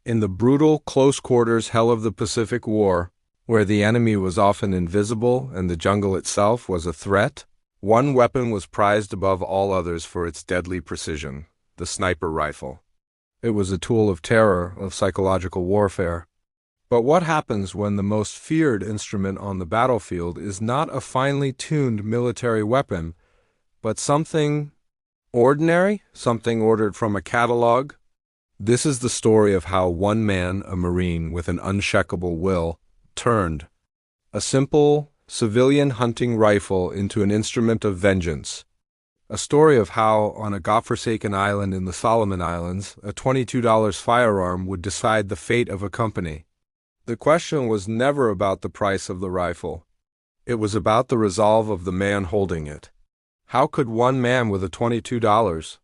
In the brutal, close-quarters hell of the Pacific War, where the enemy was often invisible and the jungle itself was a threat, one weapon was prized above all others for its deadly precision: the sniper rifle. It was a tool of terror, of psychological warfare. But what happens when the most feared instrument on the battlefield is not a finely tuned military weapon, but something ordinary, something ordered from a catalog? This is the story of how one man, a Marine with an unshakable will, turned a simple, civilian hunting rifle into an instrument of vengeance. A story of how, on a godforsaken island in the Solomon Islands, a $22 firearm would decide the fate of a company. The question was never about the price of the rifle. It was about the resolve of the man holding it. How could one man with a $22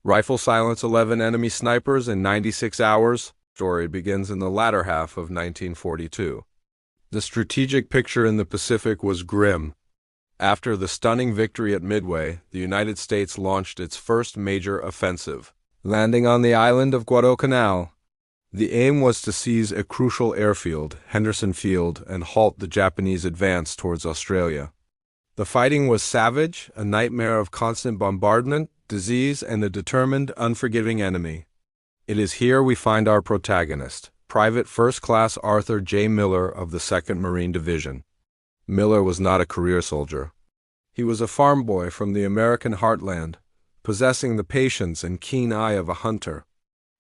rifle silence 11 enemy snipers in 96 hours? Story begins in the latter half of 1942. The strategic picture in the Pacific was grim. After the stunning victory at Midway, the United States launched its first major offensive, landing on the island of Guadalcanal. The aim was to seize a crucial airfield, Henderson Field, and halt the Japanese advance towards Australia. The fighting was savage, a nightmare of constant bombardment, disease, and a determined, unforgiving enemy. It is here we find our protagonist, Private First Class Arthur J. Miller of the 2nd Marine Division. Miller was not a career soldier. He was a farm boy from the American heartland, possessing the patience and keen eye of a hunter.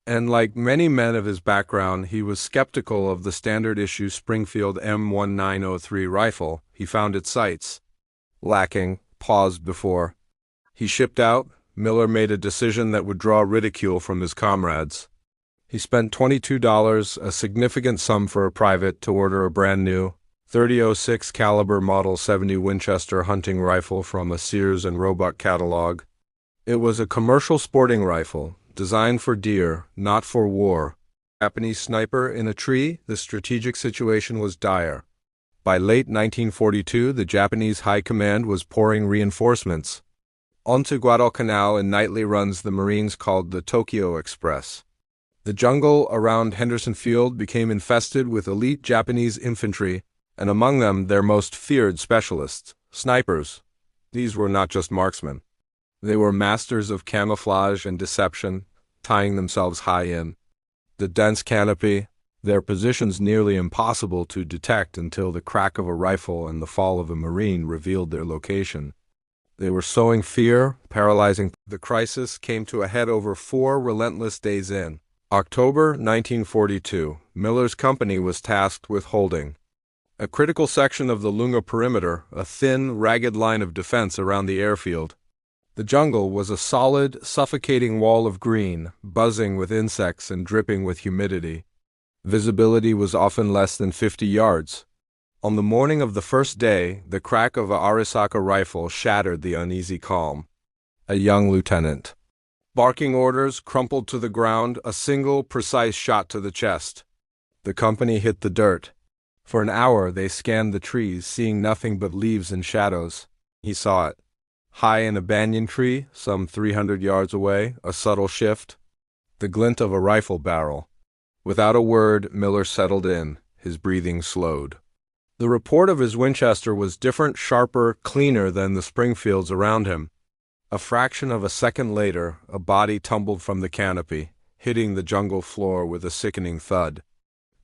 And like many men of his background, he was skeptical of the standard-issue Springfield M1903 rifle. He found its sights lacking, paused before. He shipped out. Miller made a decision that would draw ridicule from his comrades. He spent $22, a significant sum for a private, to order a brand-new .30-06 caliber Model 70 Winchester hunting rifle from a Sears and Roebuck catalog. It was a commercial sporting rifle, designed for deer, not for war. Japanese sniper in a tree, the strategic situation was dire. By late 1942, the Japanese High Command was pouring reinforcements onto Guadalcanal in nightly runs the Marines called the Tokyo Express. The jungle around Henderson Field became infested with elite Japanese infantry, and among them their most feared specialists, snipers. These were not just marksmen. They were masters of camouflage and deception, tying themselves high in the dense canopy, their positions nearly impossible to detect until the crack of a rifle and the fall of a Marine revealed their location. They were sowing fear, paralyzing. The crisis came to a head over 4 relentless days in October 1942. Miller's company was tasked with holding a critical section of the Lunga perimeter, a thin, ragged line of defense around the airfield. The jungle was a solid, suffocating wall of green, buzzing with insects and dripping with humidity. Visibility was often less than 50 yards. On the morning of the first day, the crack of a Arisaka rifle shattered the uneasy calm. A young lieutenant, barking orders, crumpled to the ground, a single, precise shot to the chest. The company hit the dirt. For an hour they scanned the trees, seeing nothing but leaves and shadows. He saw it. High in a banyan tree, some 300 yards away, a subtle shift. The glint of a rifle barrel. Without a word, Miller settled in. His breathing slowed. The report of his Winchester was different, sharper, cleaner than the Springfields around him. A fraction of a second later, a body tumbled from the canopy, hitting the jungle floor with a sickening thud.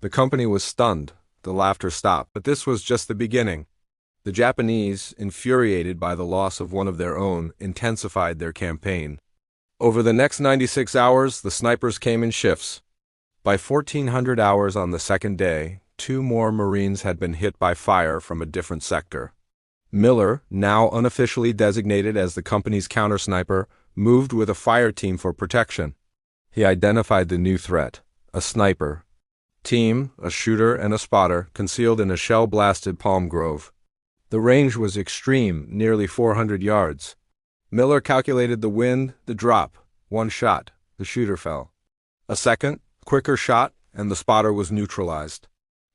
The company was stunned. The laughter stopped. But this was just the beginning. The Japanese, infuriated by the loss of one of their own, intensified their campaign. Over the next 96 hours, the snipers came in shifts. By 1400 hours on the second day, 2 more Marines had been hit by fire from a different sector. Miller, now unofficially designated as the company's counter-sniper, moved with a fire team for protection. He identified the new threat, a sniper team, a shooter and a spotter, concealed in a shell-blasted palm grove. The range was extreme, nearly 400 yards. Miller calculated the wind, the drop. 1 shot, the shooter fell. A second, quicker shot, and the spotter was neutralized.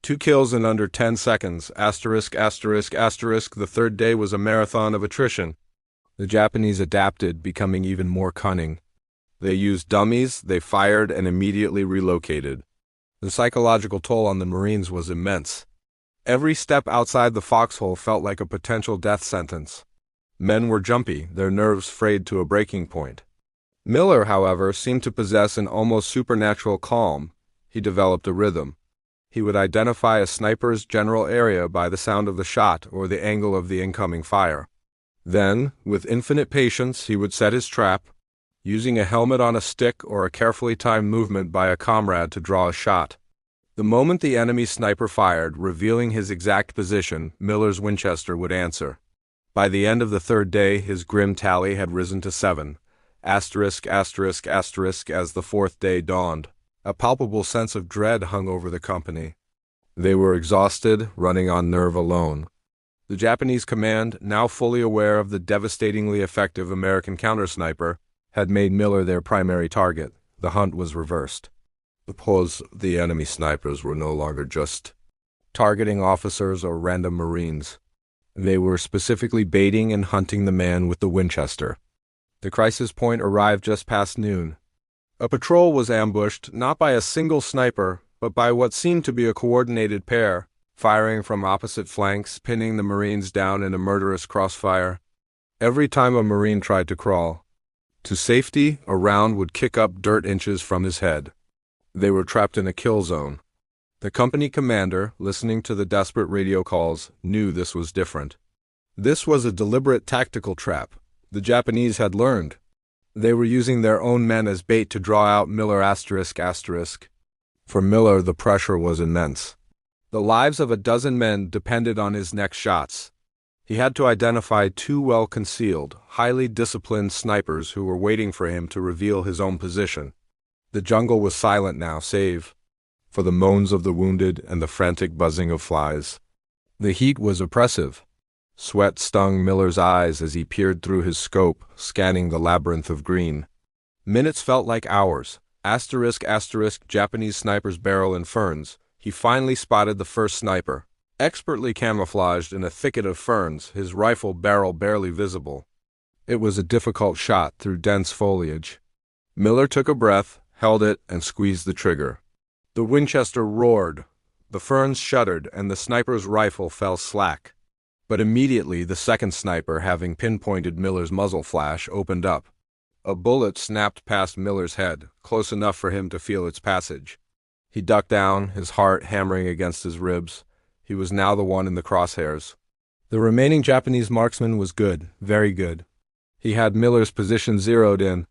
2 kills in under 10 seconds, ******. The third day was a marathon of attrition. The Japanese adapted, becoming even more cunning. They used dummies, they fired and immediately relocated. The psychological toll on the Marines was immense. Every step outside the foxhole felt like a potential death sentence. Men were jumpy, their nerves frayed to a breaking point. Miller, however, seemed to possess an almost supernatural calm. He developed a rhythm. He would identify a sniper's general area by the sound of the shot or the angle of the incoming fire. Then, with infinite patience, he would set his trap, using a helmet on a stick or a carefully timed movement by a comrade to draw a shot. The moment the enemy sniper fired, revealing his exact position, Miller's Winchester would answer. By the end of the third day, his grim tally had risen to 7, as the fourth day dawned. A palpable sense of dread hung over the company. They were exhausted, running on nerve alone. The Japanese command, now fully aware of the devastatingly effective American counter-sniper, had made Miller their primary target. The hunt was reversed. The enemy snipers were no longer just targeting officers or random Marines. They were specifically baiting and hunting the man with the Winchester. The crisis point arrived just past noon. A patrol was ambushed not by a single sniper, but by what seemed to be a coordinated pair, firing from opposite flanks, pinning the Marines down in a murderous crossfire. Every time a Marine tried to crawl to safety, a round would kick up dirt inches from his head. They were trapped in a kill zone. The company commander, listening to the desperate radio calls, knew this was different. This was a deliberate tactical trap. The Japanese had learned. They were using their own men as bait to draw out Miller ***. For Miller, the pressure was immense. The lives of a dozen men depended on his next shots. He had to identify 2 well-concealed, highly disciplined snipers who were waiting for him to reveal his own position. The jungle was silent now, save for the moans of the wounded and the frantic buzzing of flies. The heat was oppressive. Sweat stung Miller's eyes as he peered through his scope, scanning the labyrinth of green. Minutes felt like hours. Japanese snipers barrel in ferns. He finally spotted the first sniper. Expertly camouflaged in a thicket of ferns, his rifle barrel barely visible. It was a difficult shot through dense foliage. Miller took a breath, held it, and squeezed the trigger. The Winchester roared. The ferns shuddered, and the sniper's rifle fell slack. But immediately the second sniper, having pinpointed Miller's muzzle flash, opened up. A bullet snapped past Miller's head, close enough for him to feel its passage. He ducked down, his heart hammering against his ribs. He was now the one in the crosshairs. The remaining Japanese marksman was good, very good. He had Miller's position zeroed in.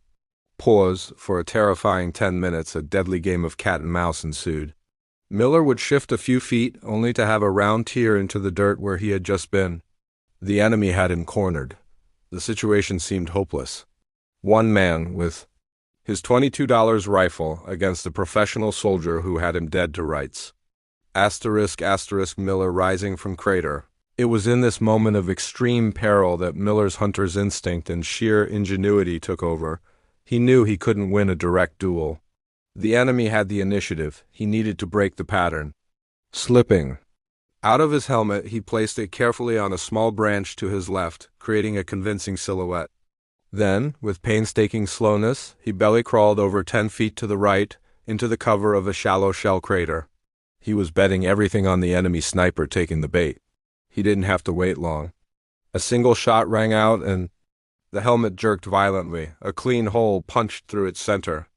Pause. For a terrifying 10 minutes, a deadly game of cat and mouse ensued. Miller would shift a few feet, only to have a round tear into the dirt where he had just been. The enemy had him cornered. The situation seemed hopeless. One man, with his $22 rifle, against a professional soldier who had him dead to rights. Miller rising from crater. It was in this moment of extreme peril that Miller's hunter's instinct and sheer ingenuity took over. He knew he couldn't win a direct duel. The enemy had the initiative. He needed to break the pattern. Slipping out of his helmet, he placed it carefully on a small branch to his left, creating a convincing silhouette. Then, with painstaking slowness, he belly crawled over 10 feet to the right, into the cover of a shallow shell crater. He was betting everything on the enemy sniper taking the bait. He didn't have to wait long. A single shot rang out and the helmet jerked violently. A clean hole punched through its center.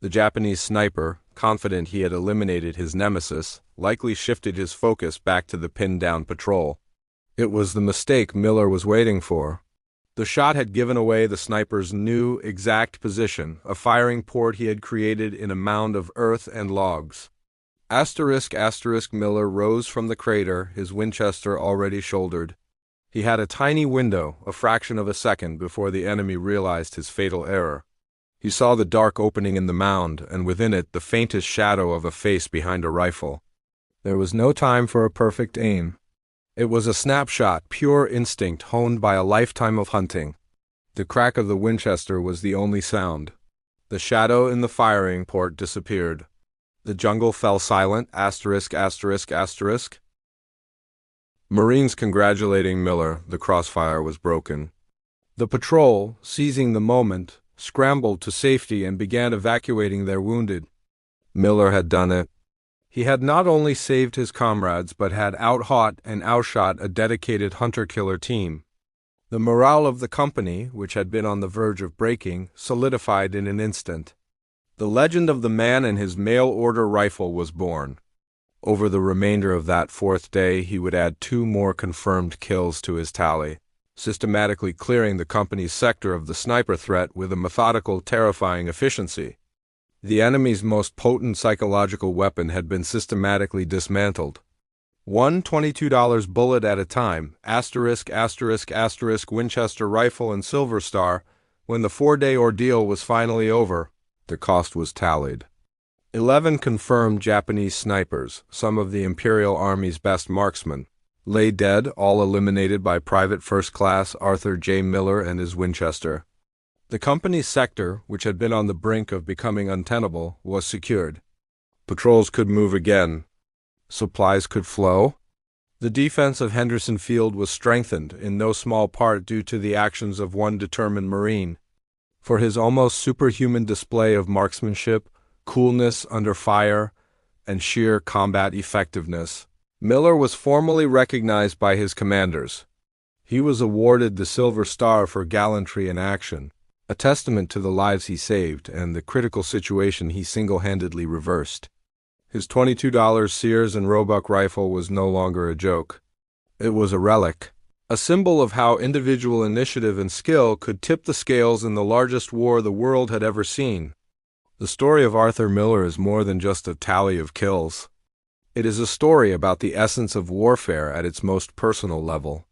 The Japanese sniper, confident he had eliminated his nemesis, likely shifted his focus back to the pinned-down patrol. It was the mistake Miller was waiting for. The shot had given away the sniper's new, exact position, a firing port he had created in a mound of earth and logs. Miller rose from the crater, his Winchester already shouldered. He had a tiny window, a fraction of a second, before the enemy realized his fatal error. He saw the dark opening in the mound, and within it the faintest shadow of a face behind a rifle. There was no time for a perfect aim. It was a snapshot, pure instinct honed by a lifetime of hunting. The crack of the Winchester was the only sound. The shadow in the firing port disappeared. The jungle fell silent, Marines congratulating Miller, the crossfire was broken. The patrol, seizing the moment, scrambled to safety and began evacuating their wounded. Miller had done it. He had not only saved his comrades but had outshot and outshot a dedicated hunter-killer team. The morale of the company, which had been on the verge of breaking, solidified in an instant. The legend of the man and his mail-order rifle was born. Over the remainder of that fourth day, he would add 2 more confirmed kills to his tally, systematically clearing the company's sector of the sniper threat with a methodical, terrifying efficiency. The enemy's most potent psychological weapon had been systematically dismantled. One $22 bullet at a time, **** Winchester rifle and Silver Star. When the 4-day ordeal was finally over, the cost was tallied. 11 confirmed Japanese snipers, some of the Imperial Army's best marksmen, lay dead, all eliminated by Private First Class Arthur J. Miller and his Winchester. The company's sector, which had been on the brink of becoming untenable, was secured. Patrols could move again. Supplies could flow. The defense of Henderson Field was strengthened, in no small part due to the actions of one determined Marine. For his almost superhuman display of marksmanship, coolness under fire, and sheer combat effectiveness, Miller was formally recognized by his commanders. He was awarded the Silver Star for gallantry in action, a testament to the lives he saved and the critical situation he single-handedly reversed. His $22 Sears and Roebuck rifle was no longer a joke. It was a relic, a symbol of how individual initiative and skill could tip the scales in the largest war the world had ever seen. The story of Arthur Miller is more than just a tally of kills. It is a story about the essence of warfare at its most personal level.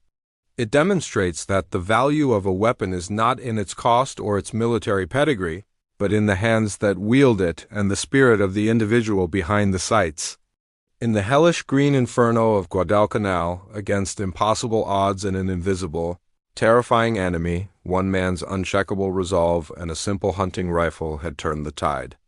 It demonstrates that the value of a weapon is not in its cost or its military pedigree, but in the hands that wield it and the spirit of the individual behind the sights. In the hellish green inferno of Guadalcanal, against impossible odds and an invisible, terrifying enemy, one man's unshakable resolve and a simple hunting rifle had turned the tide.